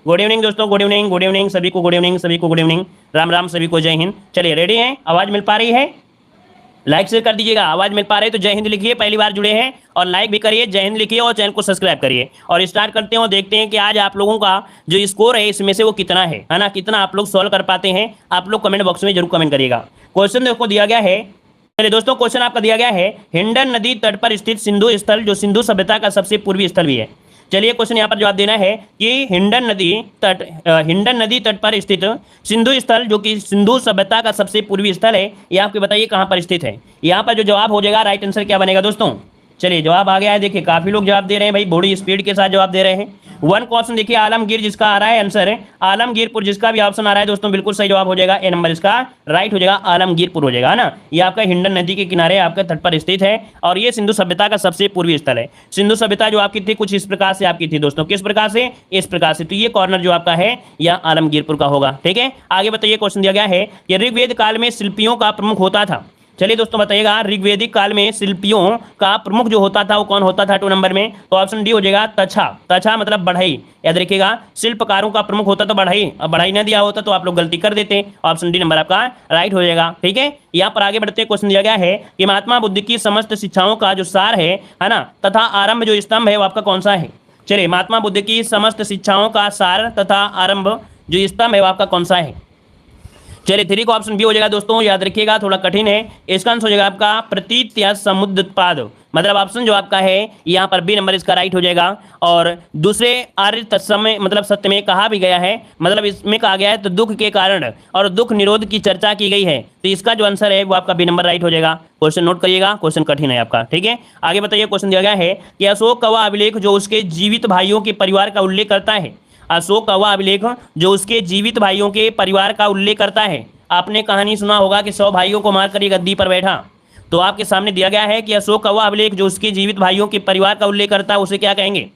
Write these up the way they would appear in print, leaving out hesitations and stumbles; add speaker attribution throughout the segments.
Speaker 1: Good evening दोस्तों, good evening, good evening सभी को, गुड इवनिंग सभी को, गुड इवनिंग, राम राम सभी को, जय हिंद। चलिए रेडी हैं, आवाज मिल पा रही है? लाइक शेयर कर दीजिएगा, आवाज मिल पा रही है तो जय हिंद लिखिए, पहली बार जुड़े हैं, और लाइक भी करिए, जय हिंद लिखिए, और चैनल को सब्सक्राइब करिए। और स्टार्ट करते हैं और देखते हैं कि आज आप लोगों का जो स्कोर है इसमें से वो कितना है ना, कितना आप लोग सॉल्व कर पाते हैं। आप लोग कमेंट बॉक्स में जरूर कमेंट करिएगा। क्वेश्चन देखो दिया गया है, चलिए दोस्तों क्वेश्चन आपका दिया गया है, हिंडन नदी तट पर स्थित सिंधु स्थल जो सिंधु सभ्यता का सबसे पूर्वी स्थल भी है। चलिए क्वेश्चन यहाँ पर जवाब देना है कि हिंडन नदी तट पर स्थित सिंधु स्थल जो कि सिंधु सभ्यता का सबसे पूर्वी स्थल है, ये आपको बताइए कहाँ पर स्थित है। यहाँ पर जो जवाब हो जाएगा, राइट आंसर क्या बनेगा दोस्तों? चलिए जवाब आ गया है, देखिए काफी लोग जवाब दे रहे हैं भाई, बड़ी स्पीड के साथ जवाब दे रहे हैं। वन क्वेश्चन देखिए, आलमगीर जिसका आ रहा है आंसर है आलमगीरपुर, जिसका भी ऑप्शन आ रहा है दोस्तों बिल्कुल सही जवाब हो जाएगा। ए नंबर इसका राइट हो जाएगा, आलमगीरपुर हो जाएगा, है ना। ये आपका हिंडन नदी के किनारे आपका तट पर स्थित है, और ये सिंधु सभ्यता का सबसे पूर्वी स्थल है। सिंधु सभ्यता जो आपकी थी कुछ इस प्रकार से आपकी थी दोस्तों, किस प्रकार से? इस प्रकार से। तो ये कॉर्नर जो आपका है यह आलमगीरपुर का होगा, ठीक है। आगे बताइए, क्वेश्चन दिया गया है कि ऋग्वेद काल में शिल्पियों का प्रमुख होता था। चलिए दोस्तों बताइएगा, ऋग्वेदिक काल में शिल्पियों का प्रमुख जो होता था वो कौन होता था 2 नंबर में? तो ऑप्शन डी हो जाएगा तछा। तछा मतलब बढ़ई, याद रखिएगा, शिल्पकारों का प्रमुख होता तो बढ़ई, अब बढ़ई न दिया होता तो आप लोग गलती कर देते। ऑप्शन डी नंबर आपका राइट हो जाएगा, ठीक है। यहाँ पर आगे बढ़ते क्वेश्चन दिया गया है कि महात्मा बुद्ध की समस्त शिक्षाओं का जो सार है ना, तथा आरंभ जो स्तंभ है वो आपका कौन सा है? चलिए, महात्मा बुद्ध की समस्त शिक्षाओं का सार तथा आरंभ जो स्तंभ है वो आपका कौन सा है? चलिए 3 का ऑप्शन बी हो जाएगा दोस्तों, याद रखिएगा, थोड़ा कठिन है। इसका आंसर हो जाएगा आपका प्रतीत या समुद्रोत्पाद, मतलब ऑप्शन जो आपका है यहाँ पर बी नंबर इसका राइट हो जाएगा। और दूसरे आर्य तत्समय मतलब सत्य में कहा भी गया है, मतलब इसमें कहा गया है तो दुख के कारण और दुख निरोध की चर्चा की गई है, तो इसका जो आंसर है वो आपका बी नंबर राइट हो जाएगा। क्वेश्चन नोट करिएगा, क्वेश्चन कठिन है आपका, ठीक है। आगे बताइए, क्वेश्चन दिया गया है कि अशोक कवा अभिलेख जो उसके जीवित भाइयों के परिवार का उल्लेख करता है। अशोक कवा अभिलेख जो उसके जीवित भाइयों के परिवार का उल्लेख करता है। आपने कहानी सुना होगा कि 100 भाइयों को मारकर ये गद्दी पर बैठा, तो आपके सामने दिया गया है कि अशोक कवा अभिलेख जो उसके जीवित भाइयों के परिवार का उल्लेख करता है उसे क्या कहेंगे?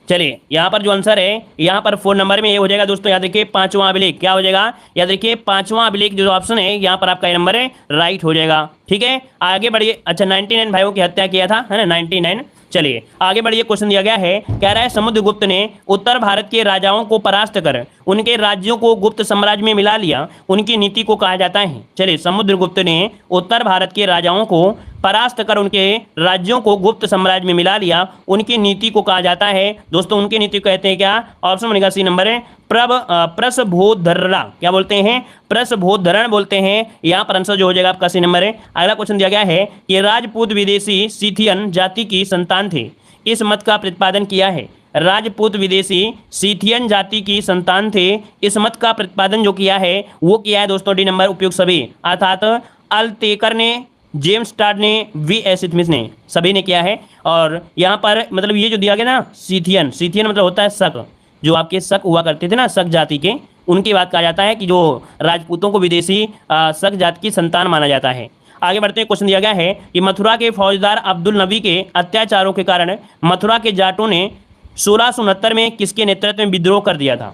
Speaker 1: चलिए यहाँ पर जो आंसर है यहाँ पर 4 नंबर में ये हो जाएगा दोस्तों, याद रखिए 5वां अभिलेख। क्या हो जाएगा? याद रखिए 5वां अभिलेख जो ऑप्शन है यहाँ पर आपका ये नंबर है राइट हो जाएगा, ठीक है। आगे बढ़िए, अच्छा 99 भाइयों की हत्या किया था, है ना, 99। चलिए आगे बढ़िए, क्वेश्चन दिया गया है, कह रहा है समुद्रगुप्त ने उत्तर भारत के राजाओं को परास्त कर उनके राज्यों को गुप्त साम्राज्य में मिला लिया, उनकी नीति को कहा जाता है। चलिए, समुद्रगुप्त ने उत्तर भारत के राजाओं को परास्त कर उनके राज्यों को गुप्त साम्राज्य में मिला लिया, उनकी नीति को कहा जाता है दोस्तों, उनकी नीति को कहते हैं क्या? ऑप्शन बनेगा सी नंबर है प्रसभोधरण। क्या बोलते हैं? प्रसभोधरण बोलते हैं। यहाँ पर आंसर जो हो जाएगा आपका सी नंबर है। अगला क्वेश्चन दिया गया है कि राजपूत विदेशी सीथियन जाति की संतान थे, इस मत का प्रतिपादन किया है। राजपूत विदेशी सीथियन जाति की संतान थे, इस मत का प्रतिपादन जो किया है वो किया है दोस्तों डी नंबर उपयुक्त सभी, अर्थात अल्तेकर ने, जेम्स टाड ने, वी एस स्मिथ ने, सभी ने किया है। और यहाँ पर मतलब ये जो दिया गया ना, सीथियन, सीथियन मतलब होता है शक, जो आपके शक हुआ करते थे ना शक जाति के, उनकी बात कहा जाता है कि जो राजपूतों को विदेशी शक जाति की संतान माना जाता है। आगे बढ़ते हैं, क्वेश्चन दिया गया है कि मथुरा के फौजदार अब्दुल नबी के अत्याचारों के कारण मथुरा के जाटों ने 1669 में किसके नेतृत्व में विद्रोह कर दिया था?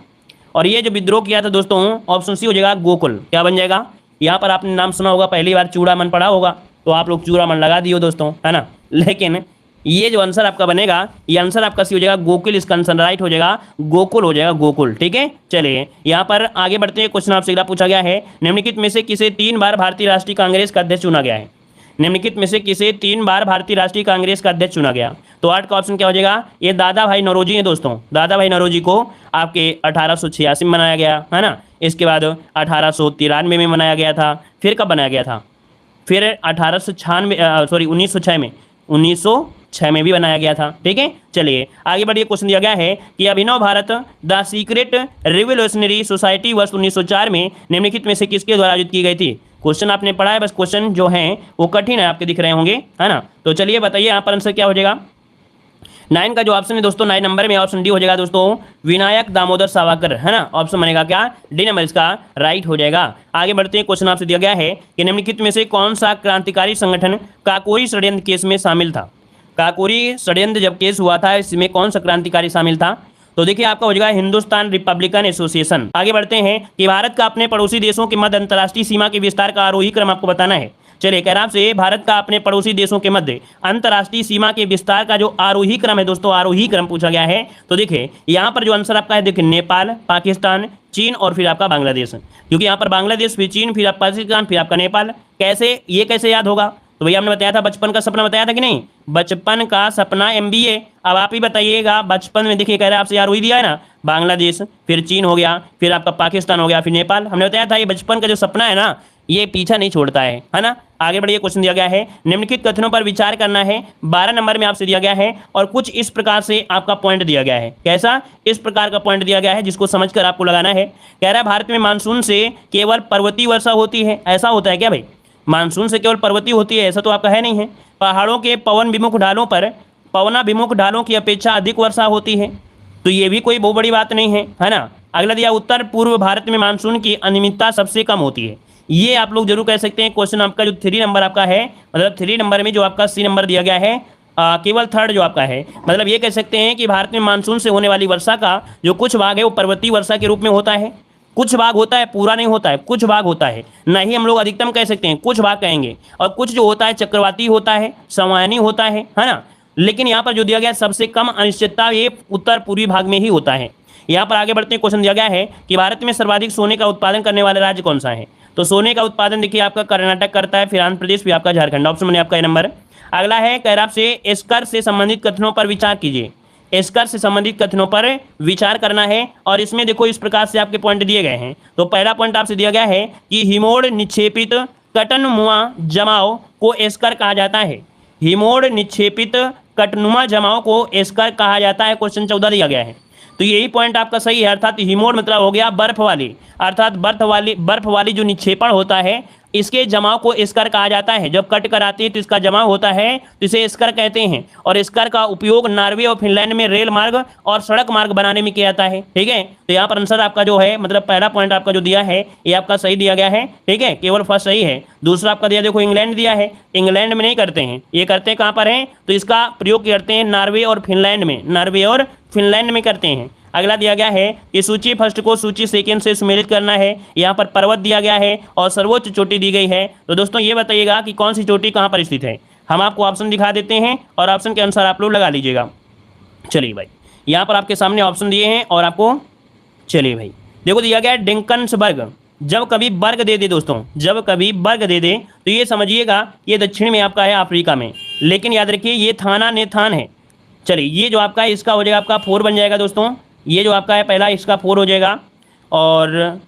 Speaker 1: और ये जो विद्रोह किया था दोस्तों, ऑप्शन सी हो जाएगा गोकुल। क्या बन जाएगा? यहाँ पर आपने नाम सुना होगा, पहली बार चूड़ामन पढ़ा होगा तो आप लोग चूड़ामन लगा दियो दोस्तों, है ना। लेकिन ये जो आंसर आपका बनेगा, ये आंसर आपका सी हो जाएगा गोकुल, इसका आंसर राइट हो जाएगा गोकुल हो जाएगा, गोकुल, ठीक है। चलिए यहाँ पर आगे बढ़ते हैं, क्वेश्चन आपसे अगला पूछा गया है, निम्नलिखित में से किसे 3 बार भारतीय राष्ट्रीय कांग्रेस का अध्यक्ष चुना गया है? निम्नलिखित में से किसे 3 बार भारतीय राष्ट्रीय कांग्रेस का अध्यक्ष चुना गया? तो 8 का ऑप्शन क्या हो जाएगा? ये दादा भाई नौरोजी है दोस्तों। दादा भाई नौरोजी को आपके 1886 में बनाया गया, है ना। इसके बाद 1893 में बनाया गया था। फिर कब बनाया गया था? फिर 1906 में भी बनाया गया था, ठीक है। चलिए आगे बढ़िए, क्वेश्चन दिया गया है कि Abhinav Bharat the secret revolutionary society वर्ष 1904 में निम्नलिखित में से किसके द्वारा आयोजित की गई थी? क्वेश्चन आपने पढ़ा है, बस क्वेश्चन जो है वो कठिन है, आपके दिख रहे होंगे, है ना। तो चलिए बताइए यहाँ पर आंसर क्या हो जाएगा? 9 का जो ऑप्शन है दोस्तों, 9 नंबर में ऑप्शन डी हो जाएगा दोस्तों, विनायक दामोदर सावरकर, है ना। ऑप्शन बनेगा क्या? डी नंबर इसका राइट हो जाएगा। आगे बढ़ते हैं, क्वेश्चन आपसे दिया गया है कि निम्नलिखित में से कौन सा क्रांतिकारी संगठन काकोरी षड्यंत्र केस में शामिल था? काकोरी षड्यंत्र जब केस हुआ था इसमें कौन सा क्रांतिकारी शामिल था? तो देखिए आपका हो जाएगा हिंदुस्तान रिपब्लिकन एसोसिएशन। आगे बढ़ते हैं कि भारत का अपने पड़ोसी देशों के मध्य अंतर्राष्ट्रीय सीमा के विस्तार का आरोही क्रम आपको बताना है। चलिए कह रहा आपसे भारत का अपने पड़ोसी देशों के मध्य अंतर्राष्ट्रीय सीमा के विस्तार का जो आरोही क्रम है दोस्तों, आरोही क्रम पूछा गया है। तो देखिए यहाँ पर जो आंसर आपका है, देखिए नेपाल, पाकिस्तान, चीन और फिर आपका बांग्लादेश, क्योंकि यहाँ पर बांग्लादेश, फिर चीन, फिर आप पाकिस्तान, फिर आपका नेपाल। कैसे ये कैसे याद होगा? तो भैया हमने बताया था, बचपन का सपना बताया था कि नहीं, बचपन का सपना MBA। अब आप ही बताइएगा, बचपन में देखिए कह रहे हैं आपसे यार वही दिया है ना, बांग्लादेश, फिर चीन हो गया, फिर आपका पाकिस्तान हो गया, फिर नेपाल। हमने बताया था ये बचपन का जो सपना है ना, ये पीछा नहीं छोड़ता है ना। आगे बढ़िए, क्वेश्चन दिया गया है, निम्नलिखित कथनों पर विचार करना है, 12 नंबर में आपसे दिया गया है और कुछ इस प्रकार से आपका पॉइंट दिया गया है। कैसा? इस प्रकार का पॉइंट दिया गया है जिसको समझकर आपको लगाना है। कह रहा है भारत में मानसून से केवल पर्वतीय वर्षा होती है। ऐसा होता है क्या भाई? मानसून से केवल पर्वतीय होती है, ऐसा तो आपका है नहीं है। पहाड़ों के पवन विमुख ढालों पर पवनाभिमुख ढालों की अपेक्षा अधिक वर्षा होती है, तो ये भी कोई बहुत बड़ी बात नहीं है ना। अगला दिया, उत्तर पूर्व भारत में मानसून की अनियमितता सबसे कम होती है। ये आप लोग जरूर कह सकते हैं। क्वेश्चन आपका जो 3 नंबर आपका है, मतलब 3 नंबर में जो आपका C नंबर दिया गया है, केवल थर्ड जो आपका है, मतलब ये कह सकते हैं कि भारत में मानसून से होने वाली वर्षा का जो कुछ भाग है वो पर्वतीय वर्षा के रूप में होता है। कुछ भाग होता है, पूरा नहीं होता है, कुछ भाग होता है। नहीं हम लोग अधिकतम कह सकते हैं, कुछ भाग कहेंगे। और कुछ जो होता है चक्रवाती होता है, संवहनी होता है ना। लेकिन यहाँ पर जो दिया गया सबसे कम अनिश्चितता ये उत्तर पूर्वी भाग में ही होता है। यहाँ पर आगे बढ़ते हैं, क्वेश्चन दिया गया है कि भारत में सर्वाधिक सोने का उत्पादन करने वाला राज्य कौन सा है। तो सोने का उत्पादन देखिए आपका कर्नाटक करता है, फिर आंध्र प्रदेश, फिर आपका झारखंड। ऑप्शन में आपका नंबर। अगला है, कह रहा आपसे एस्कर से संबंधित कथनों पर विचार कीजिए। एस्कर से संबंधित कथनों पर विचार करना है और इसमें देखो इस प्रकार से आपके पॉइंट दिए गए हैं। तो पहला पॉइंट आपसे दिया गया है कि हिमोड़ निक्षेपित कटनुमा जमाव को एस्कर कहा जाता है। हिमोड़ निक्षेपित कटनुमा जमाव को एस्कर कहा जाता है। क्वेश्चन 14 दिया गया है, तो यही पॉइंट आपका सही है। अर्थात हिमोड़ मतलब हो गया बर्फ वाली, अर्थात बर्फ वाली जो निक्षेपण होता है, इसके जमाव को एस्कर कहा जाता है। जब कट कर आती है तो इसका जमाव होता है, तो इसे एस्कर कहते हैं। और एस्कर का उपयोग नॉर्वे और फिनलैंड में रेल मार्ग और सड़क मार्ग बनाने में किया जाता है। ठीक है, तो यहाँ पर आंसर आपका जो है, मतलब पहला पॉइंट आपका जो दिया है ये आपका सही दिया गया है। ठीक है, केवल फर्स्ट सही है। दूसरा आपका दिया, देखो इंग्लैंड दिया है, इंग्लैंड में नहीं करते हैं, ये करते हैं कहाँ पर हैं, तो इसका प्रयोग करते हैं नॉर्वे और फिनलैंड में, नॉर्वे और फिनलैंड में करते हैं। अगला दिया गया है कि सूची फर्स्ट को सूची सेकंड से सुमेलित करना है। यहाँ पर पर्वत दिया गया है और सर्वोच्च चोटी दी गई है। तो दोस्तों ये बताइएगा कि कौन सी चोटी कहाँ पर स्थित है। हम आपको ऑप्शन दिखा देते हैं और ऑप्शन के अनुसार आप लोग लगा लीजिएगा। चलिए भाई, यहाँ पर आपके सामने ऑप्शन दिए हैं और आपको, चलिए भाई देखो दिया गया है डेंकन्सबर्ग। जब कभी वर्ग दे दे दोस्तों, जब कभी वर्ग दे दे तो ये समझिएगा ये दक्षिण में आपका है, अफ्रीका में। लेकिन याद रखिए ये थाना नेथान है। चलिए ये जो आपका है इसका हो जाएगा आपका 4 बन जाएगा दोस्तों। ये जो आपका है पहला, इसका 4 हो जाएगा। और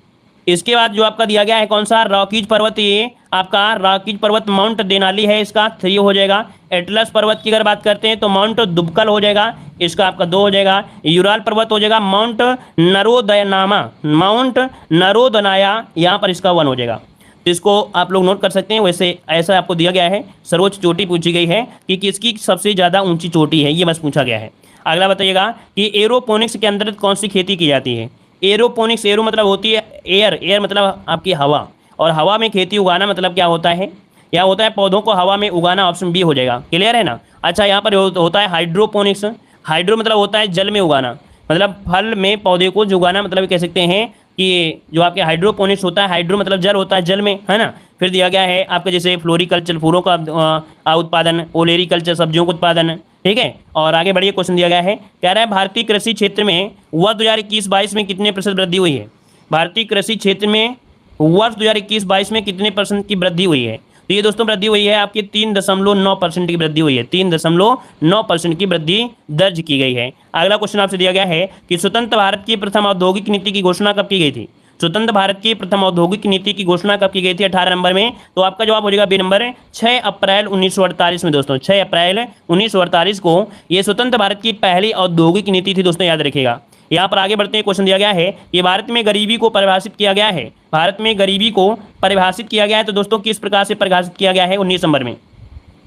Speaker 1: इसके बाद जो आपका दिया गया है कौन सा, रॉकीज पर्वत, ये आपका रॉकीज पर्वत माउंट देनाली है, इसका 3 हो जाएगा। एटलस पर्वत की अगर बात करते हैं तो माउंट दुबकल हो जाएगा, इसका आपका 2 हो जाएगा। यूराल पर्वत हो जाएगा माउंट नरोदनामा, माउंट नरोदनाया, यहाँ पर इसका 1 हो जाएगा। तो इसको आप लोग नोट कर सकते हैं। वैसे ऐसा आपको दिया गया है, सर्वोच्च चोटी पूछी गई है कि किसकी सबसे ज़्यादा ऊंची चोटी है, ये बस पूछा गया है। अगला बताइएगा कि एरोपोनिक्स के अंतर्गत कौन सी खेती की जाती है। एरोपोनिक्स, एरो मतलब होती है एयर, एयर मतलब आपकी हवा, और हवा में खेती उगाना मतलब क्या होता है, या होता है पौधों को हवा में उगाना। ऑप्शन बी हो जाएगा। क्लियर है ना। अच्छा, यहाँ पर होता है हाइड्रोपोनिक्स। हाइड्रो मतलब होता है जल में उगाना, मतलब फल में पौधे को उगाना, मतलब कह सकते हैं कि जो आपके हाइड्रोपोनिक्स होता है, हाइड्रो मतलब जल होता है, जल में, है ना। फिर दिया गया है आपके जैसे फ्लोरिकल्चर, फूलों का उत्पादन, ओलेरिकल्चर सब्जियों का उत्पादन। ठीक है, और आगे बढ़िए, क्वेश्चन दिया गया है, कह रहा है भारतीय कृषि क्षेत्र में वर्ष 2021-22 में कितने % वृद्धि हुई है। भारतीय कृषि क्षेत्र में वर्ष 2021-22 में कितने % की वृद्धि हुई है। तो ये दोस्तों वृद्धि हुई है आपकी 3.9% की वृद्धि हुई है, 3.9% की वृद्धि दर्ज की गई है। अगला क्वेश्चन आपसे दिया गया है कि स्वतंत्र भारत की प्रथम औद्योगिक नीति की घोषणा कब की गई थी। स्वतंत्र भारत की प्रथम औद्योगिक नीति की घोषणा कब की गई थी, 18 नंबर में। तो आपका जवाब हो जाएगा बी नंबर, 6 अप्रैल 1948 में दोस्तों, 6 अप्रैल 1948 को ये स्वतंत्र भारत की पहली औद्योगिक नीति थी दोस्तों, याद रखिएगा। यहाँ पर आगे बढ़ते हैं, क्वेश्चन दिया गया है कि भारत में गरीबी को परिभाषित किया गया है। भारत में गरीबी को परिभाषित किया गया है, तो दोस्तों किस प्रकार से परिभाषित किया गया है, 19 नंबर में।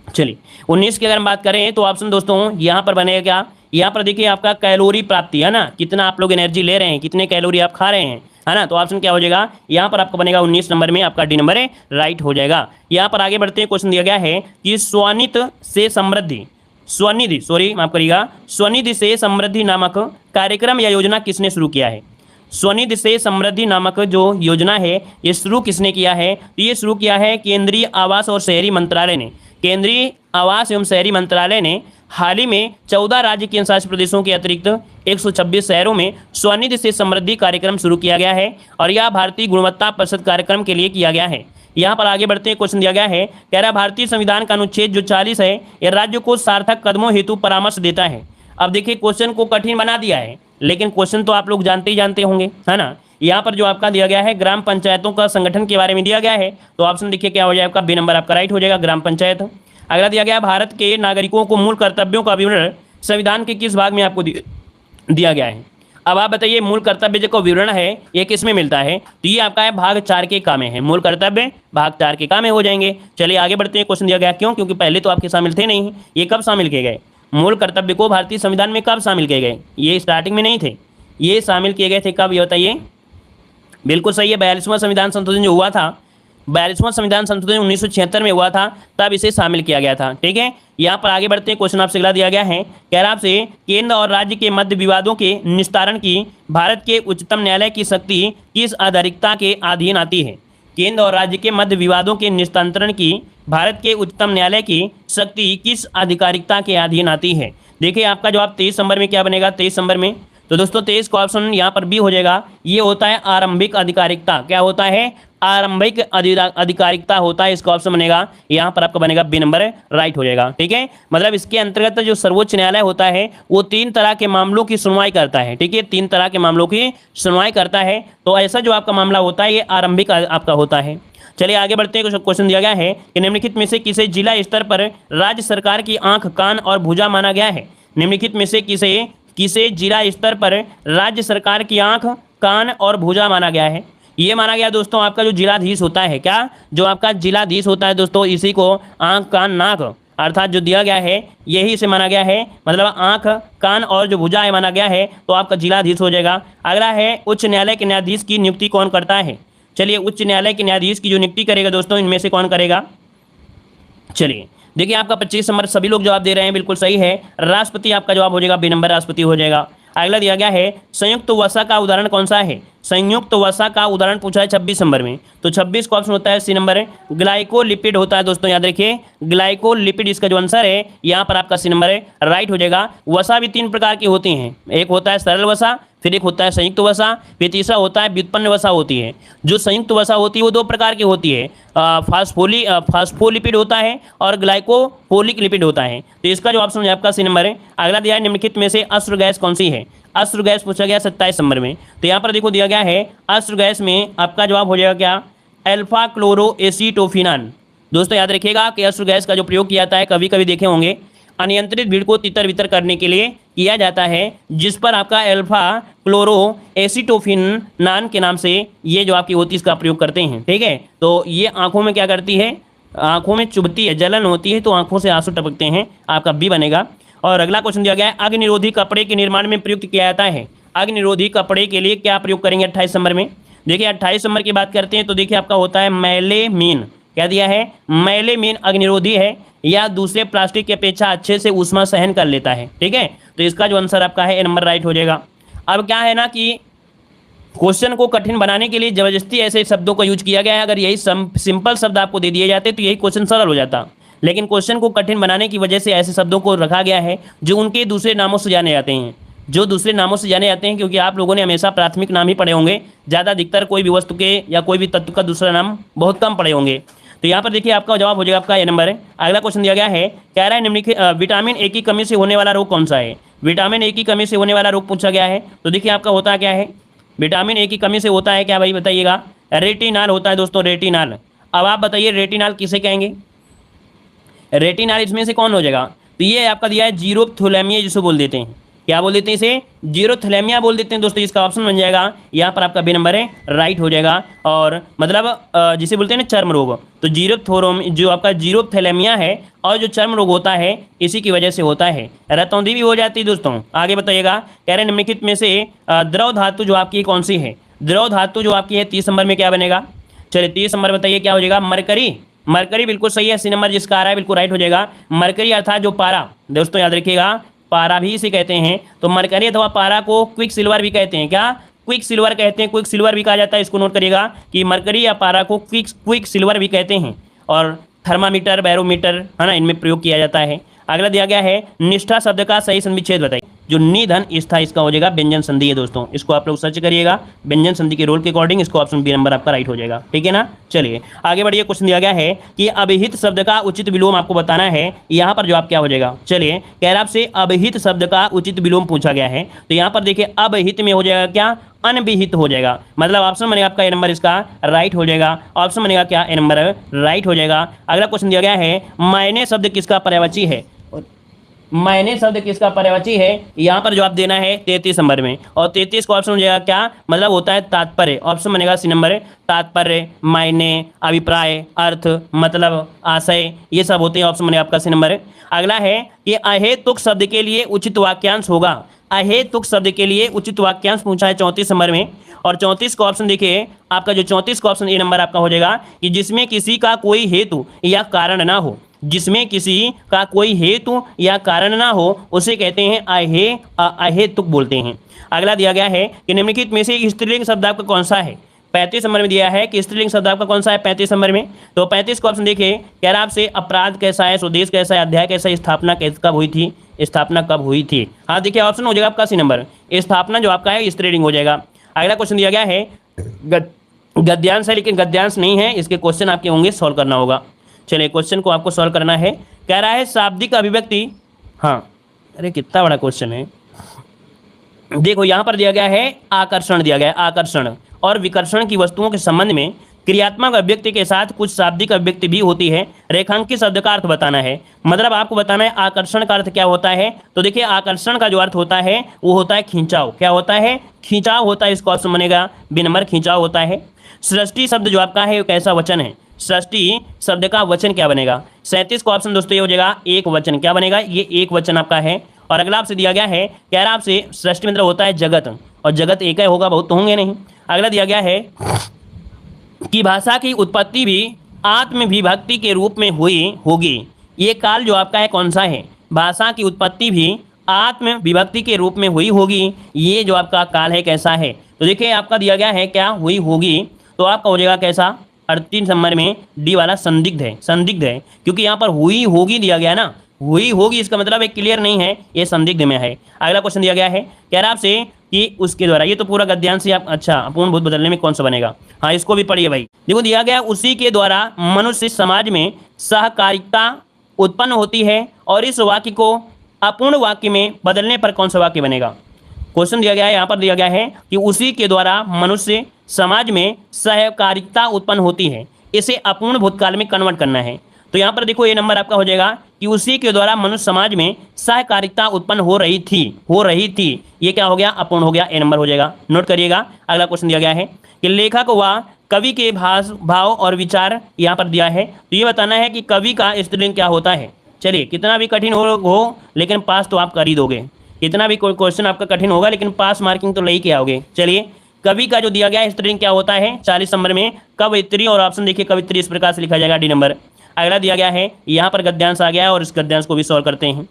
Speaker 1: चलिए 19 की अगर हम बात करें तो ऑप्शन दोस्तों यहाँ पर बनेगा क्या, यहाँ पर देखिए आपका कैलोरी प्राप्ति, है ना, कितना आप लोग एनर्जी ले रहे हैं, कितने कैलोरी आप खा रहे हैं, है ना। तो ऑप्शन क्या हो जाएगा, यहाँ पर आपका बनेगा 19 नंबर में, आपका डी नंबर राइट हो जाएगा। यहाँ पर आगे बढ़ते हैं, क्वेश्चन दिया गया है कि स्वनिधि से समृद्धि, स्वनिधि, सॉरी माफ करिएगा, स्वनिधि से समृद्धि नामक कार्यक्रम या योजना किसने शुरू किया है। स्वनिधि से समृद्धि नामक जो योजना है ये शुरू किसने किया है? तो ये शुरू किया है केंद्रीय आवास और शहरी मंत्रालय ने। केंद्रीय आवास एवं शहरी मंत्रालय ने हाल ही में 14 राज्य केंद्र शासित प्रदेशों के अतिरिक्त 126 शहरों में स्वनिधि से समृद्धि कार्यक्रम शुरू किया गया है और यह भारतीय गुणवत्ता परिषद कार्यक्रम के लिए किया गया है। यहाँ पर आगे बढ़ते हैं, क्वेश्चन दिया गया है, कह रहा भारतीय संविधान का अनुच्छेद जो 40 है यह राज्य को सार्थक कदमों हेतु परामर्श देता है। अब देखिए क्वेश्चन को कठिन बना दिया है, लेकिन क्वेश्चन तो आप लोग जानते ही जानते होंगे, है ना। यहाँ पर जो आपका दिया गया है ग्राम पंचायतों का संगठन के बारे में दिया गया है, तो ऑप्शन देखिए क्या हो जाएगा, आपका बी नंबर आपका राइट हो जाएगा, ग्राम पंचायत। अगला दिया गया भारत के नागरिकों को मूल कर्तव्यों का विवरण संविधान के किस भाग में आपको दिया गया है? अब आप बताइए मूल कर्तव्य जो विवरण है ये किस में मिलता है? तो ये आपका है भाग 4 के काम में है, मूल कर्तव्य भाग 4 के काम में हो जाएंगे। चलिए आगे बढ़ते हैं, क्वेश्चन दिया गया क्यों? क्योंकि पहले तो आपके शामिल थे नहीं, ये कब शामिल किए गए? मूल कर्तव्य को भारतीय संविधान में कब शामिल किए गए? ये स्टार्टिंग में नहीं थे, ये शामिल किए गए थे कब, ये बताइए। बिल्कुल सही है, 42वां संविधान संशोधन जो हुआ था, 42वां संविधान संशोधन 1976 में हुआ था, तब इसे शामिल किया गया था। ठीक है, यहाँ पर आगे बढ़ते हैं, क्वेश्चन आपसे अगला दिया गया है, कह रहा आपसे केंद्र और राज्य के मध्य विवादों के निस्तारण की भारत के उच्चतम न्यायालय की शक्ति किस आधारिकता के अधीन आती है? केंद्र और राज्य के मध्य विवादों के निस्तारण की भारत के उच्चतम न्यायालय की शक्ति किस आधिकारिकता के अधीन आती है? देखिए आपका जवाब 23 नंबर में क्या बनेगा, 23 नंबर में, तो दोस्तों 23 का ऑप्शन यहाँ पर बी हो जाएगा। ये होता है आरंभिक अधिकारिकता। क्या होता है? आरंभिक अधिकारिकता होता है, इसका ऑप्शन बनेगा यहाँ पर आपका बनेगा बी नंबर राइट हो जाएगा। ठीक है, मतलब इसके अंतर्गत जो सर्वोच्च न्यायालय होता है वो 3 तरह के मामलों की सुनवाई करता है। ठीक है, 3 तरह के मामलों की सुनवाई करता है, तो ऐसा जो आपका मामला होता है ये आरंभिक आपका होता है। चलिए आगे बढ़ते हैं, क्वेश्चन दिया गया है कि निम्नलिखित में से किसे जिला स्तर पर राज्य सरकार की आंख, कान और भुजा माना गया है? निम्नलिखित में से किसे जिला स्तर पर राज्य सरकार की आंख, कान और भुजा माना गया है? ये माना गया दोस्तों आपका जो जिलाधीश होता है, क्या जो आपका जिलाधीश होता है दोस्तों, इसी को आंख, कान, नाक अर्थात जो दिया गया है यही से माना गया है, मतलब आंख, कान और जो भुजा है माना गया है, तो आपका जिलाधीश हो जाएगा। अगला है उच्च न्यायालय के न्यायाधीश की नियुक्ति कौन करता है? चलिए उच्च न्यायालय के न्यायाधीश की जो नियुक्ति करेगा दोस्तों, इनमें से कौन करेगा? चलिए देखिए आपका 25 नंबर सभी लोग जवाब दे रहे हैं, बिल्कुल सही है, राष्ट्रपति आपका जवाब हो जाएगा, बी नंबर राष्ट्रपति हो जाएगा। अगला दिया गया है संयुक्त वसा का उदाहरण कौन सा है? संयुक्त वसा का उदाहरण पूछा है 26 नंबर में, तो 26 का ऑप्शन होता है सी नंबर, ग्लाइकोलिपिड होता है दोस्तों, याद रखिए ग्लाइकोलिपिड इसका जो आंसर है यहाँ पर आपका सी नंबर राइट हो जाएगा। वसा भी 3 प्रकार की होती हैं, एक होता है सरल वसा, फिर एक होता है संयुक्त वसा, फिर तीसरा होता है व्युत्पन्न वसा होती है। जो संयुक्त वसा होती है वो 2 प्रकार की होती है, फास्फोलिपिड होता है और ग्लाइकोपोलिक लिपिड होता है, तो इसका जो ऑप्शन है आपका सी नंबर है। अगला दिया है निम्नलिखित में से अश्रु गैस कौन सी है? अश्रु गैस पूछा गया 27 नंबर में, तो यहाँ पर देखो दिया गया है अश्रु गैस में आपका जवाब हो जाएगा क्या? Alpha chloro acetophenone. दोस्तों याद रखिएगा कि अश्रु गैस का जो प्रयोग किया जाता है, कभी कभी देखे होंगे, अनियंत्रित भीड़ को तितर बितर करने के लिए किया जाता है, जिस पर आपका अल्फा क्लोरो एसीटोफिनान के नाम से ये जो आपकी होती है इसका प्रयोग करते हैं। ठीक है, तो ये आंखों में क्या करती है? आंखों में चुभती है, जलन होती है, तो आंखों से आंसू टपकते हैं, आपका बी बनेगा। और अगला क्वेश्चन दिया गया है अग्निरोधी कपड़े के निर्माण में प्रयुक्त किया जाता है। अग्निरोधी कपड़े के लिए क्या प्रयोग करेंगे 28 नंबर में? देखिए 28 नंबर की बात करते हैं तो देखिए आपका होता है मैलेमीन। क्या दिया है? मैलेमीन अग्निरोधी है या दूसरे प्लास्टिक की अपेक्षा अच्छे से ऊष्मा सहन कर लेता है। ठीक है, तो इसका जो आंसर आपका है ए नंबर राइट हो जाएगा। अब क्या है ना कि क्वेश्चन को कठिन बनाने के लिए जबरदस्ती ऐसे शब्दों का यूज किया गया है। अगर यही सिंपल शब्द आपको दे दिए जाते तो यही क्वेश्चन सरल हो जाता, लेकिन क्वेश्चन को कठिन बनाने की वजह से ऐसे शब्दों को रखा गया है जो उनके दूसरे नामों से जाने जाते हैं, जो दूसरे नामों से जाने जाते हैं, क्योंकि आप लोगों ने हमेशा प्राथमिक नाम ही पढ़े होंगे, ज़्यादा अधिकतर कोई भी वस्तु के या कोई भी तत्व का दूसरा नाम बहुत कम पढ़े होंगे। तो यहाँ पर देखिए आपका जवाब हो जाएगा आपका ए नंबर है। अगला क्वेश्चन दिया गया है, कह रहा है निम्नलिखित विटामिन ए की कमी से होने वाला रोग कौन सा है? विटामिन ए की कमी से होने वाला रोग पूछा गया है, तो देखिए आपका होता क्या है? विटामिन ए की कमी से होता है क्या भाई बताइएगा? रेटिनाल होता है दोस्तों, रेटिनाल। अब आप बताइए रेटिनाल किसे कहेंगे? रेटिनाल इसमें से कौन हो जाएगा? तो ये आपका दिया है जीरोप्थेलेमिया, जिसे बोल देते हैं, क्या बोल देते हैं इसे? जीरोप्थेलेमिया बोल देते हैं दोस्तों। इसका ऑप्शन बन जाएगा यहाँ पर आपका बी नंबर है राइट हो जाएगा। और मतलब जिसे बोलते हैं ना चर्म रोग, तो जो आपका जीरोप्थेलेमिया है और जो चर्म रोग होता है इसी की वजह से होता है। रतौंधी भी हो जाती है दोस्तों। आगे बताइएगा, कह रहे निम्नलिखित में से द्रव धातु जो आपकी कौन सी है? द्रव धातु जो आपकी है 30 नंबर में क्या बनेगा? चलिए 30 नंबर बताइए क्या हो जाएगा? मरकरी। मरकरी बिल्कुल सही है, सी नंबर जिसका आ रहा है बिल्कुल राइट हो जाएगा। मरकरी अर्थात जो पारा, दोस्तों याद रखिएगा पारा भी इसे कहते हैं, तो मरकरी अथवा पारा को क्विक सिल्वर भी कहते हैं। क्या? क्विक सिल्वर कहते हैं, क्विक सिल्वर भी कहा जाता है। इसको नोट करिएगा कि मरकरी या पारा को क्विक सिल्वर भी कहते हैं। और थर्मामीटर, बैरोमीटर, है ना, इनमें प्रयोग किया जाता है। अगला दिया गया है निष्ठा शब्द का सही संधि विच्छेद बताइए। जो निधन स्था, इसका हो जाएगा व्यंजन संधि है दोस्तों। इसको आप लोग सर्च करिएगा व्यंजन संधि के रोल के अकॉर्डिंग। इसको ऑप्शन बी नंबर आपका राइट हो जाएगा, ठीक है ना। चलिए आगे बढ़िए। क्वेश्चन दिया गया है कि अभिहित शब्द का उचित विलोम आपको बताना है। यहाँ पर जवाब क्या हो जाएगा, चलिए कह रहा आपसे अभिहित शब्द का उचित विलोम पूछा गया है। तो यहाँ पर देखिए अभिहित में हो जाएगा क्या, अनभिहित हो जाएगा। मतलब ऑप्शन बनेगा आपका ए नंबर इसका राइट हो जाएगा। ऑप्शन बनेगा क्या, ए नंबर राइट हो जाएगा। अगला क्वेश्चन दिया गया है मायने शब्द किसका पर्यायवाची है। मायने शब्द किसका पर्यायवाची है, यहाँ पर जवाब देना है 33 नंबर में। और 33 का ऑप्शन हो जाएगा क्या, मतलब होता है तात्पर्य। ऑप्शन बनेगा सी नंबर, तात्पर्य, मायने, अभिप्राय, अर्थ, मतलब, आशय, ये सब होते हैं। ऑप्शन बनेगा आपका सी नंबर। अगला है कि अहेतुक शब्द के लिए उचित वाक्यांश होगा। अहेतुक शब्द के लिए उचित वाक्यांश पूछा है 34 नंबर में। और 34 का ऑप्शन देखिए आपका, जो 34 का ऑप्शन ए नंबर आपका हो जाएगा कि जिसमें किसी का कोई हेतु या कारण ना हो। जिसमें किसी का कोई हेतु या कारण ना हो उसे कहते हैं अहेतुक बोलते हैं। अगला दिया गया है कि निम्नलिखित में से स्त्रीलिंग शब्द आपका कौन सा है। 35 नंबर में दिया है कि स्त्रीलिंग शब्द आपका कौन सा है 35 नंबर में। तो 35 का ऑप्शन देखिए, कह रहा आपसे अपराध कैसा है, स्वदेश कैसा है, अध्याय कैसा है, स्थापना कब हुई थी, स्थापना कब हुई थी। हाँ देखिए ऑप्शन हो जाएगा आपका सी नंबर, स्थापना जो आपका है स्त्रीलिंग हो जाएगा। अगला क्वेश्चन दिया गया है गद्यांश है, लेकिन गद्यांश नहीं है, इसके क्वेश्चन आपके होंगे, सॉल्व करना होगा। चलिए क्वेश्चन को आपको सॉल्व करना है। कह रहा है शाब्दिक अभिव्यक्ति, हाँ अरे कितना बड़ा क्वेश्चन है। देखो यहाँ पर दिया गया है आकर्षण दिया गया है, आकर्षण और विकर्षण की वस्तुओं के संबंध में क्रियात्मक अभिव्यक्ति के साथ कुछ शाब्दिक अभिव्यक्ति भी होती है। रेखांकित शब्द का अर्थ बताना है, मतलब आपको बताना है आकर्षण का अर्थ क्या होता है। तो देखिए आकर्षण का जो अर्थ होता है वो होता है खिंचाव। क्या होता है, खिंचाव होता है। इसका ऑप्शन बनेगा बी नंबर, खिंचाव होता है। सृष्टि शब्द जो आपका है वो कैसा वचन है, सृष्टि शब्द का वचन क्या बनेगा। 37 का ऑप्शन दोस्तों ये हो जाएगा एक वचन। क्या बनेगा, ये एक वचन आपका है। और अगला आपसे दिया गया है, कह रहा आपसे सृष्टि मतलब होता है जगत, और जगत एक ही होगा, बहुत तो होंगे नहीं। अगला दिया गया है कि भाषा की उत्पत्ति भी आत्म विभक्ति के रूप में हुई होगी। ये काल जो आपका है कौन सा है, भाषा की उत्पत्ति भी आत्म विभक्ति के रूप में हुई होगी। ये जो आपका काल है कैसा है, तो देखिए आपका दिया गया है क्या, हुई होगी। तो आपका हो जाएगा कैसा, 38 नंबर में डी वाला संदिग्ध है, संदिग्ध है, क्योंकि यहाँ पर हुई होगी दिया गया ना, हुई होगी इसका मतलब एक क्लियर नहीं है, ये संदिग्ध में है। अगला क्वेश्चन दिया गया है, कह रहा आपसे कि उसके द्वारा, ये तो पूरा गद्यांश से आप, अच्छा अपूर्ण भूत बदलने में कौन सा बनेगा, हाँ इसको भी पढ़िए भाई। देखो दिया गया उसी के द्वारा मनुष्य समाज में सहकारिता उत्पन्न होती है, और इस वाक्य को अपूर्ण वाक्य में बदलने पर कौन सा वाक्य बनेगा। क्वेश्चन दिया गया है, यहाँ पर दिया गया है कि उसी के द्वारा मनुष्य समाज में सहकारिता उत्पन्न होती है, इसे अपूर्ण भूतकाल में कन्वर्ट करना है। तो यहाँ पर देखो ये नंबर आपका हो जाएगा कि उसी के द्वारा मनुष्य समाज में सहकारिता उत्पन्न हो रही थी, ये क्या हो गया, अपूर्ण हो गया, ए नंबर हो जाएगा, नोट करिएगा। अगला क्वेश्चन दिया गया है कि लेखक व कवि के भाव और विचार यहाँ पर दिया है। तो ये बताना है कि कवि का स्त्रीलिंग क्या होता है। चलिए कितना भी कठिन हो लेकिन पास तो आप कर ही दोगे, कितना भी क्वेश्चन आपका कठिन होगा लेकिन पास मार्किंग तो ले के आओगे। चलिए कवि का जो दिया गया है स्त्रीलिंग क्या होता है 40 नंबर में, कवयित्री, और ऑप्शन देखिए कवित्री इस प्रकार से लिखा जाएगा, डी नंबर। अगला दिया गया है, यहाँ पर गद्यांश आ गया है और इस गद्यांश को भी सॉल्व करते हैं।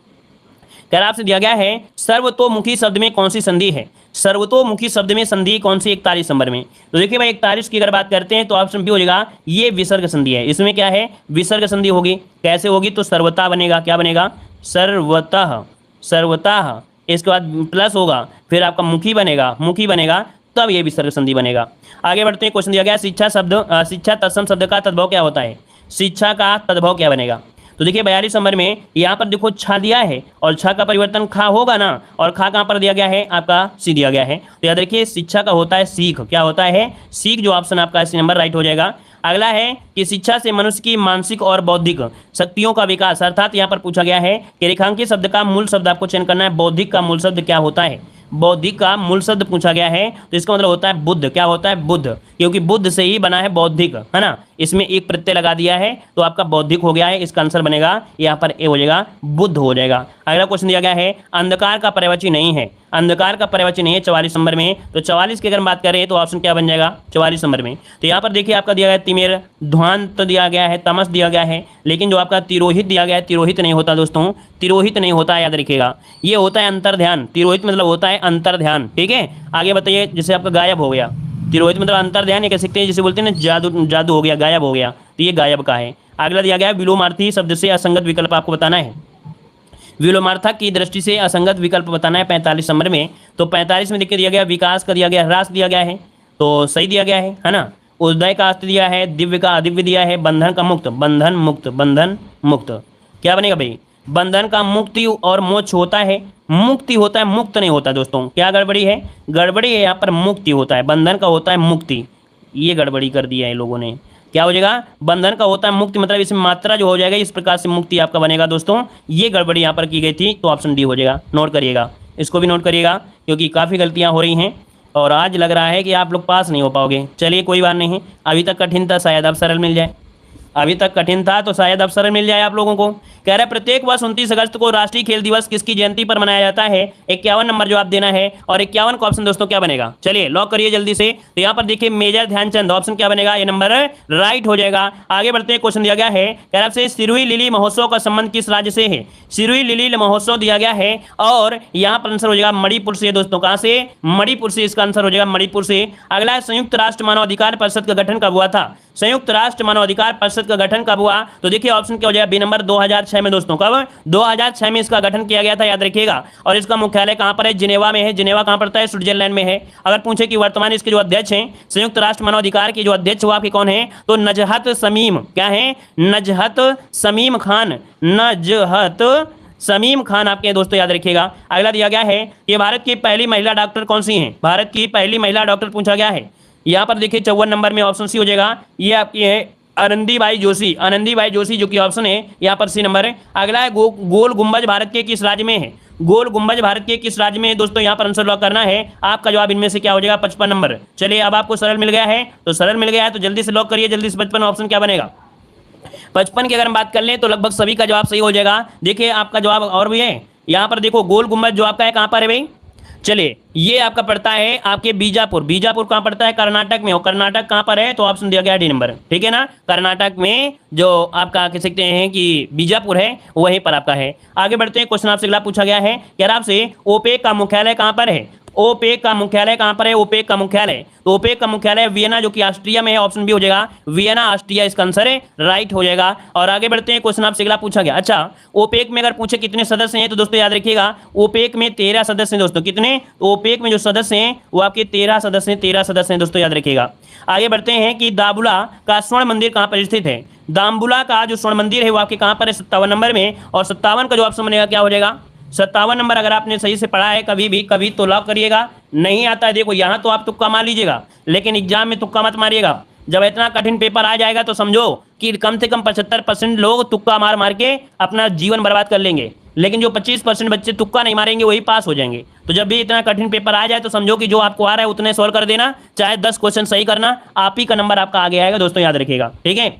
Speaker 1: कह रहा आपसे दिया गया है सर्वतोमुखी शब्द में कौन सी संधि है, सर्वतोमुखी शब्द में संधि कौन सी 41 नंबर में। तो देखिए भाई 41 की अगर बात करते हैं तो ऑप्शन बी हो जाएगा, ये विसर्ग संधि है। इसमें क्या है, विसर्ग संधि होगी। कैसे होगी, तो सर्वता बनेगा, क्या बनेगा, सर्वतः, सर्वतः, इसके बाद प्लस होगा, फिर आपका मुखी बनेगा, तब ये विसर्ग संधि बनेगा। आगे बढ़ते हैं, क्वेश्चन दिया गया शिक्षा तत्सम शब्द का तद्भव क्या होता है, शिक्षा का तद्भव क्या बनेगा। तो देखिए 42 नंबर में यहाँ पर देखो छा दिया है, और छा का परिवर्तन खा होगा ना, और खा कहाँ पर दिया गया है, आपका सी दिया गया है। तो याद रखिए शिक्षा का होता है सीख, क्या होता है, सीख, जो ऑप्शन आपका सी नंबर राइट हो जाएगा। अगला है कि शिक्षा से मनुष्य की मानसिक और बौद्धिक शक्तियों का विकास, अर्थात यहाँ पर पूछा गया है कि रेखांकित शब्द का मूल शब्द आपको चयन करना है। बौद्धिक का मूल शब्द क्या होता है, बौद्धिक का मूल शब्द पूछा गया है, तो इसका मतलब होता है बुद्ध। क्या होता है, बुद्ध, क्योंकि बुद्ध से ही बना है बौद्धिक, है ना, इसमें एक प्रत्यय लगा दिया है तो आपका बौद्धिक हो गया है। इसका आंसर बनेगा यहाँ पर ए हो जाएगा, बुद्ध हो जाएगा। अगला क्वेश्चन दिया गया है अंधकार का पर्यायवाची नहीं है, अंधकार का पर्यायवाची नहीं है 44 नंबर में। तो 44 की अगर हम बात करें तो ऑप्शन क्या बन जाएगा 44 नंबर में। तो यहाँ पर देखिए आपका दिया गया है तिमिर, ध्वांत दिया गया है, तमस दिया गया है, लेकिन जो आपका तिरोहित दिया गया है, तिरोहित नहीं होता दोस्तों, तिरोहित नहीं होता, याद रखिएगा। ये होता है अंतर्ध्यान, तिरोहित मतलब होता है अंतर्ध्यान। ठीक है, आगे बताइए। जैसे आपका गायब हो गया, तिरोहित मतलब अंतर्ध्यान, ये कह सकते हैं जिसे बोलते हैं ना जादू, जादू हो गया, गायब हो गया, तो ये गायब का है। अगला दिया गया है विलोमार्थी शब्द से असंगत विकल्प आपको बताना है। विलोमार्थक की दृष्टि से असंगत विकल्प बताना है 45 नंबर में। तो 45 में देखिए दिया गया विकास का दिया गया, ह्रास दिया गया है, तो सही दिया गया है ना। उदय का अस्त दिया है, दिव्य का अदिव्य दिया है, बंधन का मुक्त, बंधन मुक्त, बंधन मुक्त। क्या बनेगा भाई, बंधन का मुक्ति और मोक्ष होता है, मुक्ति होता है, मुक्त नहीं होता दोस्तों। क्या गड़बड़ी है, गड़बड़ी है यहाँ पर, मुक्ति होता है, बंधन का होता है मुक्ति, ये गड़बड़ी कर दिया है लोगों ने। क्या हो जाएगा, बंधन का होता है मुक्ति, मतलब इसमें मात्रा जो हो जाएगा इस प्रकार से मुक्ति आपका बनेगा दोस्तों। ये गड़बड़ी यहाँ पर की गई थी, तो ऑप्शन डी हो जाएगा। नोट करिएगा, इसको भी नोट करिएगा क्योंकि काफ़ी गलतियाँ हो रही हैं और आज लग रहा है कि आप लोग पास नहीं हो पाओगे। चलिए कोई बात नहीं, अभी तक कठिन था, शायद अब सरल मिल जाए, अभी तक कठिन था तो शायद अब सरल मिल जाए आप लोगों को। कह रहा है प्रत्येक वर्ष 29 अगस्त को राष्ट्रीय खेल दिवस किसकी जयंती पर मनाया जाता है। 51 नंबर जवाब देना है और 51 का ऑप्शन दोस्तों क्या बनेगा, चलिए लॉक करिए जल्दी से। तो यहाँ पर देखिए मेजर ध्यानचंद, ऑप्शन क्या बनेगा, ये नंबर राइट हो जाएगा। आगे बढ़ते हैं, क्वेश्चन दिया गया है कह रहा है सिरोही लिली महोत्सव का संबंध किस राज्य से है। सिरोही लिली महोत्सव दिया गया है और यहाँ पर आंसर हो जाएगा मणिपुर से दोस्तों। कहाँ से, मणिपुर से, इसका आंसर हो जाएगा मणिपुर से। अगला है संयुक्त राष्ट्र मानव अधिकार परिषद का गठन कब हुआ था। संयुक्त राष्ट्र मानव अधिकार परिषद का गठन कब हुआ, तो देखिए ऑप्शन क्या हो जाएगा बी नंबर 2006 में दोस्तों। कब, 2006 में इसका गठन किया गया था, याद रखिएगा। और इसका मुख्यालय कहां पर है, जिनेवा में है। जिनेवा कहां पड़ता है, स्विट्जरलैंड में है। अगर पूछे कि वर्तमान इसके जो अध्यक्ष हैं संयुक्त राष्ट्र मानव अधिकार के जो अध्यक्ष हुआ आपके कौन है, तो नजहत शमीम, क्या है, नजहत शमीम खान, नजहत शमीम खान आपके दोस्तों, याद रखिएगा। अगला दिया गया है कि भारत की पहली महिला डॉक्टर कौन सी हैं। भारत की पहली महिला डॉक्टर पूछा गया है। यहाँ पर देखिए 54 नंबर में ऑप्शन सी हो जाएगा, ये आपकी है आनंदीबाई जोशी, आनंदीबाई जोशी जो कि ऑप्शन है यहाँ पर सी नंबर है। अगला है गोल गुंबज भारत के किस राज्य में है। गोल गुंबज भारत के किस राज्य में है दोस्तों, यहाँ पर आंसर लॉक करना है। आपका जवाब इनमें से क्या हो जाएगा, 55 नंबर। चलिए अब आपको सरल मिल गया है, तो सरल मिल गया है तो जल्दी से लॉक करिए, जल्दी से 55 ऑप्शन क्या बनेगा। 55 की अगर हम बात कर लें तो लगभग सभी का जवाब सही हो जाएगा। देखिए आपका जवाब और भी है, यहाँ पर देखो गोल गुंबज जो आपका है कहाँ पर है भाई, चलिए ये आपका पड़ता है आपके बीजापुर। बीजापुर कहाँ पड़ता है, कर्नाटक में। और कर्नाटक कहाँ पर है, तो ऑप्शन दिया गया डी नंबर, ठीक है ना। कर्नाटक में जो आपका कह सकते हैं कि बीजापुर है वहीं पर आपका है। आगे बढ़ते हैं, क्वेश्चन आपसे अगला पूछा गया है कि आपसे ओपेक का मुख्यालय कहाँ पर है। ओपेक का मुख्यालय कहाँ पर है, ओपेक का मुख्यालय, तो ओपेक का मुख्यालय वियना जो कि ऑस्ट्रिया में है, ऑप्शन बी हो जाएगा वियना ऑस्ट्रिया, इसका आंसर है राइट हो जाएगा। और आगे बढ़ते हैं, क्वेश्चन आपसे अगला पूछा गया। अच्छा ओपेक में अगर पूछे कितने सदस्य हैं, तो दोस्तों याद रखिएगा ओपेक में 13 सदस्य हैं दोस्तों। कितने, तो ओपेक में जो सदस्य हैं वो आपके 13 सदस्य हैं, 13 सदस्य हैं दोस्तों, याद रखिएगा। आगे बढ़ते हैं कि दाबुला का स्वर्ण मंदिर कहाँ पर स्थित है। दाम्बुला का जो स्वर्ण मंदिर है वो आपके कहाँ पर है, 57 नंबर में। और 57 का जो ऑप्शन बनेगा क्या हो जाएगा, 57 नंबर। अगर आपने सही से पढ़ा है कभी भी कभी तो लॉक करिएगा, नहीं आता है देखो यहाँ तो आप तुक्का मार लीजिएगा, लेकिन एग्जाम में तुक्का मत मारिएगा। जब इतना कठिन पेपर आ जाएगा तो समझो कि कम से कम 75% लोग तुक्का मार मार के अपना जीवन बर्बाद कर लेंगे, लेकिन जो 25% बच्चे तुक्का नहीं मारेंगे वही पास हो जाएंगे। तो जब भी इतना कठिन पेपर आ जाए तो समझो कि जो आपको आ रहा है उतने सॉल्व कर देना, चाहे 10 क्वेश्चन सही करना, आप ही का नंबर आपका आगे आएगा दोस्तों, याद रखिएगा, ठीक है।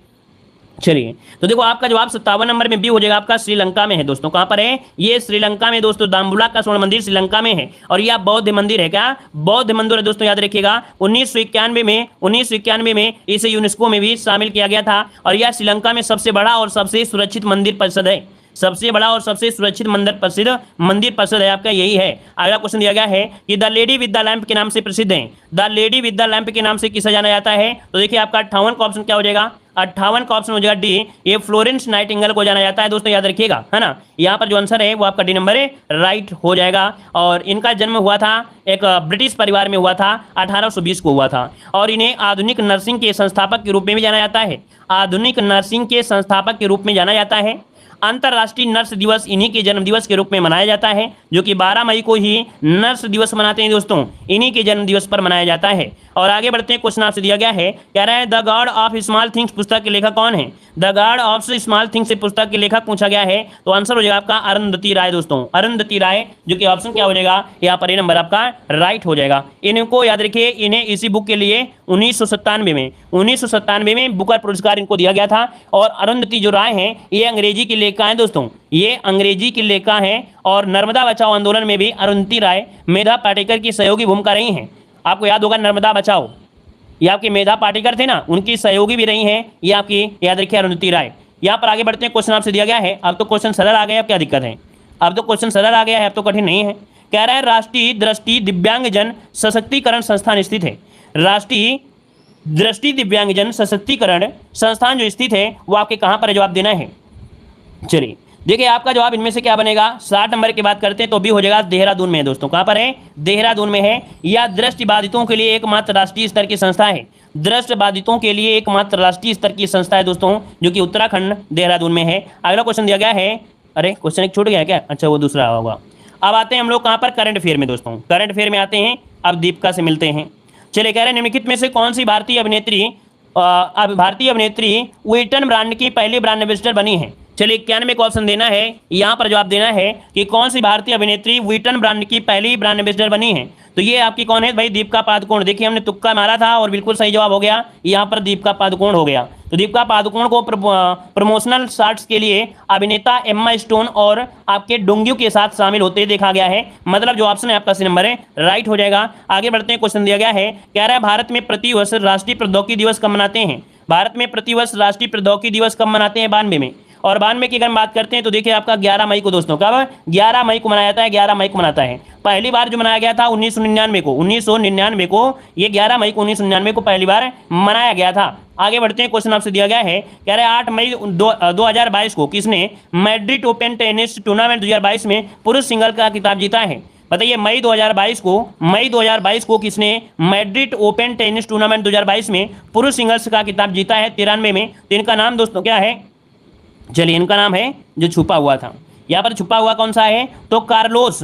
Speaker 1: चलिए तो देखो आपका जवाब 57 नंबर में बी हो जाएगा, आपका श्रीलंका में है दोस्तों। कहां पर है, ये श्रीलंका में दोस्तों, दाम्बुला का स्वर्ण मंदिर श्रीलंका में है। और यह बौद्ध मंदिर है, क्या बौद्ध मंदिर है दोस्तों, याद रखिएगा। 1991 में इसे यूनेस्को में भी शामिल किया गया था। और यह श्रीलंका में सबसे बड़ा और सबसे सुरक्षित मंदिर परिषद है, सबसे बड़ा और सबसे सुरक्षित मंदिर परिषद है आपका, यही है। अगला क्वेश्चन दिया गया है कि the lady with the lamp के नाम से प्रसिद्ध है। The lady with the lamp के नाम से किसे जाना जाता है, तो देखिए आपका 58 का ऑप्शन क्या हो जाएगा, 58 का ऑप्शन हो जाएगा डी, ये फ्लोरेंस नाइटिंगेल को जाना जाता है दोस्तों, याद रखिएगा, है ना। यहाँ पर जो आंसर है वो आपका डी नंबर है राइट हो जाएगा। और इनका जन्म हुआ था एक ब्रिटिश परिवार में हुआ था, 1820 को हुआ था। और इन्हें आधुनिक नर्सिंग के संस्थापक के रूप में भी जाना जाता है, आधुनिक नर्सिंग के संस्थापक के रूप में जाना जाता है। अंतर्राष्ट्रीय नर्स दिवस इन्हीं के जन्म दिवस के रूप में मनाया जाता है, जो कि 12 मई को ही नर्स दिवस मनाते हैं दोस्तों, इन्हीं के जन्म दिवस पर मनाया जाता है। और आगे बढ़ते हैं, क्वेश्चन आपसे दिया गया है, कह रहा है the God of small things पुस्तक के लेखक कौन है? The God of small things से पुस्तक के लेखक पूछा गया है, तो आंसर हो जाएगा आपका अरुंधति राय दोस्तों, अरुंधति राय, जो कि ऑप्शन क्या हो जाएगा यहाँ पर, ये नंबर आपका राइट हो जाएगा। इनको याद रखिए, इन्हें इसी बुक के लिए 1997 में बुकर पुरस्कार इनको दिया गया था। और अरुंधति जो राय हैं, ये अंग्रेजी की लेखिका हैं दोस्तों, ये अंग्रेजी की लेखिका हैं। और नर्मदा बचाओ आंदोलन में भी अरुंधति राय मेधा पाटेकर की सहयोगी भूमिका रही हैं। आपको याद होगा नर्मदा बचाओ, ये आपके मेधा पाटेकर थे ना, उनकी सहयोगी भी रही हैं, ये आपकी याद रखिए अरुंधति राय। यहाँ पर आगे बढ़ते हैं, क्वेश्चन आपसे दिया गया है, अब तो क्वेश्चन सरल आ गया, अब क्या दिक्कत है, अब तो क्वेश्चन सरल आ गया है, अब तो कठिन नहीं है। कह रहा है राष्ट्रीय दृष्टि दिव्यांगजन सशक्तिकरण संस्थान स्थित है। राष्ट्रीय दृष्टि दिव्यांगजन सशक्तिकरण संस्थान जो स्थित है वो आपके कहाँ पर है, जवाब देना है। चलिए देखिए, आपका जवाब इनमें से क्या बनेगा, 60 नंबर की बात करते हैं तो भी हो जाएगा देहरादून में है दोस्तों। कहाँ पर है? देहरादून में है। यह दृष्टिबाधितों के लिए एकमात्र राष्ट्रीय स्तर की संस्था है। दृष्टिबाधितों के लिए एकमात्र राष्ट्रीय स्तर की संस्था है दोस्तों, जो कि उत्तराखंड देहरादून में है। अगला क्वेश्चन दिया गया है, अरे क्वेश्चन एक छूट गया क्या, अच्छा वो दूसरा होगा। अब आते हैं हम लोग कहाँ पर, करंट अफेयर में दोस्तों, करंट अफेयर में आते हैं। अब दीपिका से मिलते हैं। चलिए, कह रहे हैं निम्नलिखित में से कौन सी भारतीय अभिनेत्री व्हिटन ब्रांड की पहली ब्रांड एम्बेसडर बनी है? चलिए 91 को ऑप्शन देना है, यहाँ पर जवाब देना है कि कौन सी भारतीय अभिनेत्री व्हिटन ब्रांड की पहली ब्रांड एम्बेसडर बनी है। तो ये आपकी कौन है भाई, दीपिका पादुकोण। देखिए हमने तुक्का मारा था और बिल्कुल सही जवाब हो गया, यहाँ पर दीपिका पादुकोण हो गया। तो दीपिका पादुकोण को प्रमोशनल शॉट्स के लिए अभिनेता एम्मा स्टोन और आपके डोंग्यू के साथ शामिल होते देखा गया है। मतलब जो ऑप्शन है आपका सी नंबर है, राइट हो जाएगा। आगे बढ़ते हैं, क्वेश्चन दिया गया है, कह रहा है भारत में प्रतिवर्ष राष्ट्रीय प्रौद्योगिकी दिवस कब मनाते हैं? भारत में प्रतिवर्ष राष्ट्रीय प्रौद्योगिकी दिवस कब मनाते हैं? 92 में। और 92 की अगर हम बात करते हैं तो देखिए आपका 11 मई को दोस्तों, कब? 11 मई को मनाया जाता है, 11 मई को मनाता है। पहली बार जो मनाया गया था 1999 को, 1999 को, ये 11 मई को 1999 को पहली बार मनाया गया था। आगे बढ़ते हैं, क्वेश्चन आपसे दिया गया है, कह रहे हैं 8 मई 2022 को किसने मैड्रिड ओपन टेनिस टूर्नामेंट 2022 में पुरुष सिंगल का खिताब जीता है? बताइए मई 2022 को किसने मैड्रिड ओपन टेनिस टूर्नामेंट 2022 में पुरुष सिंगल्स का खिताब जीता है 93 में? तो इनका नाम दोस्तों क्या है? चलिए इनका नाम है, जो छुपा हुआ था, यहाँ पर छुपा हुआ कौन सा है, तो कार्लोस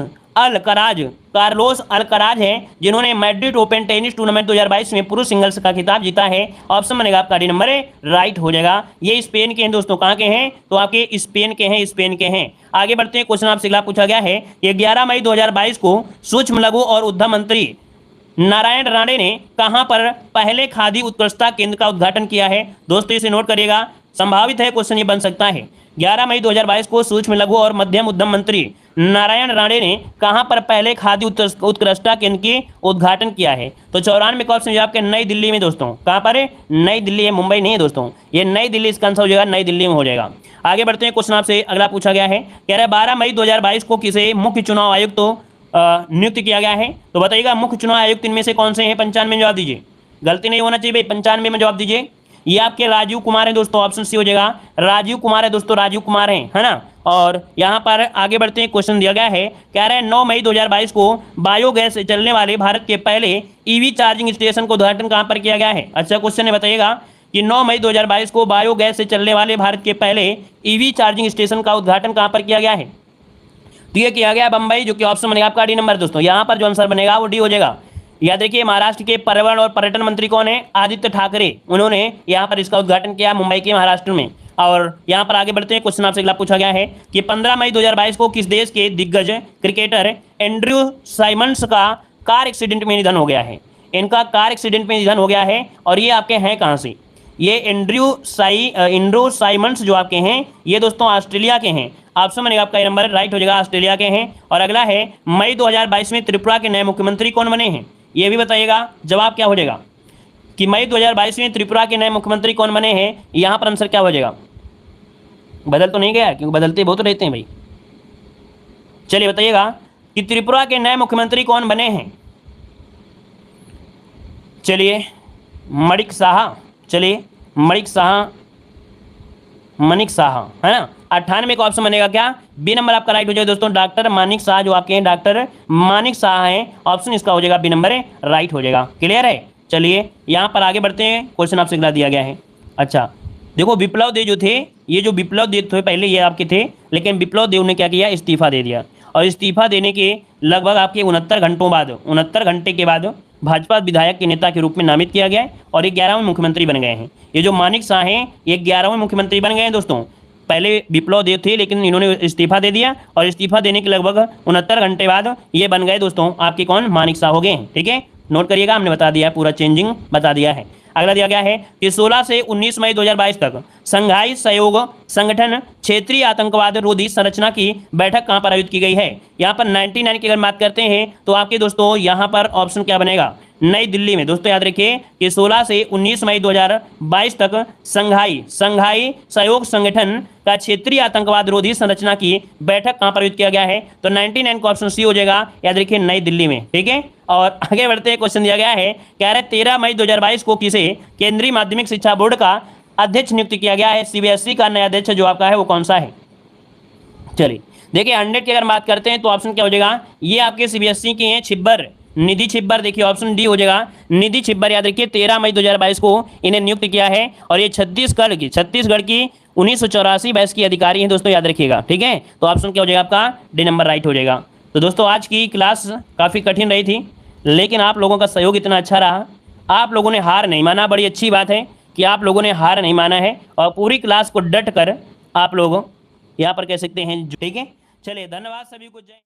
Speaker 1: अल्कराज है, जिन्होंने मैड्रिड ओपन टेनिस टूर्नामेंट 2022 में पुरुष सिंगल्स का खिताब जीता है। ऑप्शन बनेगा आपका डी नंबर है, राइट हो जाएगा। ये स्पेन के हैं दोस्तों, कहाँ के हैं, तो आपके स्पेन के हैं। आगे बढ़ते हैं, क्वेश्चन आपसे अगला पूछा गया है, ये 11 मई 2022 को सूक्ष्म लघु और उद्यम मंत्री नारायण राणे ने कहां पर पहले खादी उत्कृष्टता केंद्र का उद्घाटन किया है? दोस्तों इसे नोट करिएगा, संभावित है क्वेश्चन ये बन सकता है। 11 मई 2022 को सूक्ष्म लघु और मध्यम उद्यम मंत्री नारायण राणे ने कहां पर पहले खादी उत्कृष्टता केंद्र की उद्घाटन किया है? तो 94 का ऑप्शन आपके नई दिल्ली में दोस्तों। कहां पर है? नई दिल्ली है, मुंबई नहीं है दोस्तों, ये नई दिल्ली इसका आंसर हो जाएगा, नई दिल्ली में हो जाएगा। आगे बढ़ते हैं, क्वेश्चन आपसे अगला पूछा गया है, कह रहा है 12 मई 2022 को किसे मुख्य चुनाव आयुक्त तो नियुक्त किया गया है? तो बताइएगा मुख्य चुनाव आयुक्त इनमें से कौन से हैं? 95 में जवाब दीजिए, गलती नहीं होना चाहिए भाई, 95 में जवाब दीजिए। ये आपके राजीव कुमार हैं दोस्तों, ऑप्शन सी हो जाएगा, राजीव कुमार है दोस्तों, राजीव कुमार हैं, है ना। और यहाँ पर आगे बढ़ते हैं, क्वेश्चन दिया गया है, कह रहे हैं 9 मई 2022 को बायोगैस से चलने वाले भारत के पहले ईवी चार्जिंग स्टेशन का उद्घाटन कहाँ पर किया गया है? अच्छा क्वेश्चन है, बताइएगा कि 9 मई 2022 को बायोगैस से चलने वाले भारत के पहले ईवी चार्जिंग स्टेशन का उद्घाटन कहाँ पर किया गया है? तो ये किया गया बंबई, जो कि ऑप्शन बनेगा आपका डी नंबर दोस्तों। यहाँ पर जो आंसर बनेगा वो डी हो जाएगा। याद रखिए महाराष्ट्र के पर्यावरण और पर्यटन मंत्री कौन है? आदित्य ठाकरे, उन्होंने यहाँ पर इसका उद्घाटन किया मुंबई के महाराष्ट्र में। और यहाँ पर आगे बढ़ते हैं, क्वेश्चन आपसे अगला पूछा गया है कि 15 मई 2022 को किस देश के दिग्गज क्रिकेटर एंड्रयू साइमंड्स का कार एक्सीडेंट में निधन हो गया है? इनका कार एक्सीडेंट में निधन हो गया है। और ये आपके हैं कहाँ से? ये एंड्रयू साइमंड्स जो आपके हैं ये दोस्तों ऑस्ट्रेलिया के हैं। ऑप्शन बनेगा आपका नंबर राइट हो जाएगा, ऑस्ट्रेलिया के हैं। और अगला है मई 2022 में त्रिपुरा के नए मुख्यमंत्री कौन बने हैं? ये भी बताइएगा, जवाब क्या हो जाएगा कि मई 2022 में त्रिपुरा के नए मुख्यमंत्री कौन बने हैं? यहाँ पर आंसर क्या हो जाएगा? बदल तो नहीं गया, क्योंकि बदलते बहुत रहते हैं भाई। चलिए बताइएगा कि त्रिपुरा के नए मुख्यमंत्री कौन बने हैं? चलिए मणिक साहा, चलिए मणिक साहा है ना। 98 का ऑप्शन बनेगा क्या? बी नंबर आपका राइट हो जाएगा दोस्तों। डॉक्टर मानिक शाह जो आपके हैं, डॉक्टर मानिक शाह हैं, ऑप्शन इसका हो जाएगा बी नंबर है, राइट हो जाएगा। क्लियर है? चलिए यहाँ पर आगे बढ़ते हैं, क्वेश्चन आपसे अगला दिया गया है। अच्छा देखो, विप्लव देव जो थे ये जो विप्लव देव थे पहले ये आपके थे, लेकिन विप्लव देव ने क्या किया, इस्तीफा दे दिया। और इस्तीफा देने के लगभग आपके 69 घंटों बाद, 69 घंटे के बाद भाजपा विधायक के नेता के रूप में नामित किया गया है और ये 11वें मुख्यमंत्री बन गए हैं। ये जो मानिक शाह हैं ये 11वें मुख्यमंत्री बन गए हैं दोस्तों। पहले विप्लव देव थे लेकिन इन्होंने इस्तीफा दे दिया और इस्तीफा देने के लगभग 69 घंटे बाद ये बन गए दोस्तों आपके कौन, मानिक शाह हो गए हैं। ठीक है, नोट करिएगा, हमने बता दिया है, पूरा चेंजिंग बता दिया है। अगला दिया गया है कि 16 से 19 मई 2022 तक संघाई सहयोग संगठन क्षेत्रीय आतंकवाद रोधी संरचना की बैठक कहां पर आयोजित की गई है। यहां पर 99 की अगर बात करते हैं तो आपके दोस्तों यहां पर ऑप्शन क्या बनेगा, नई दिल्ली में। दोस्तों याद रखिए कि 16 से 19 मई 2022 तक संघाई सहयोग संगठन का क्षेत्रीय आतंकवाद रोधी संरचना की बैठक कहां पर आयोजित किया गया है, तो 99 का ऑप्शन सी हो जाएगा, याद रखिए नई दिल्ली में। ठीक है, और आगे बढ़ते हैं, क्वेश्चन दिया गया है, कह रहे 13 मई 2022 को किसे केंद्रीय माध्यमिक शिक्षा बोर्ड का अध्यक्ष नियुक्त किया गया है। सीबीएसई का नया अध्यक्ष जो आपका है वो कौन सा है। चलिए देखिए 100 की अगर बात करते हैं तो ऑप्शन क्या हो जाएगा, ये आपके सीबीएसई के हैं छिब्बर, निधि छिब्बर। देखिए ऑप्शन डी हो जाएगा, निधि छिब्बर। याद रखिए 13 मई 2022 को इन्हें नियुक्त किया है और ये छत्तीसगढ़ की 1984 बैच की अधिकारी हैं दोस्तों, याद रखिएगा। ठीक है, तो ऑप्शन क्या हो जाएगा आपका, डी नंबर राइट हो जाएगा। तो दोस्तों आज की क्लास काफ़ी कठिन रही थी, लेकिन आप लोगों का सहयोग इतना अच्छा रहा, आप लोगों ने हार नहीं माना। बड़ी अच्छी बात है कि आप लोगों ने हार नहीं माना है और पूरी क्लास को डट कर आप लोग यहाँ पर कह सकते हैं। ठीक है, चलिए धन्यवाद सभी को, जय।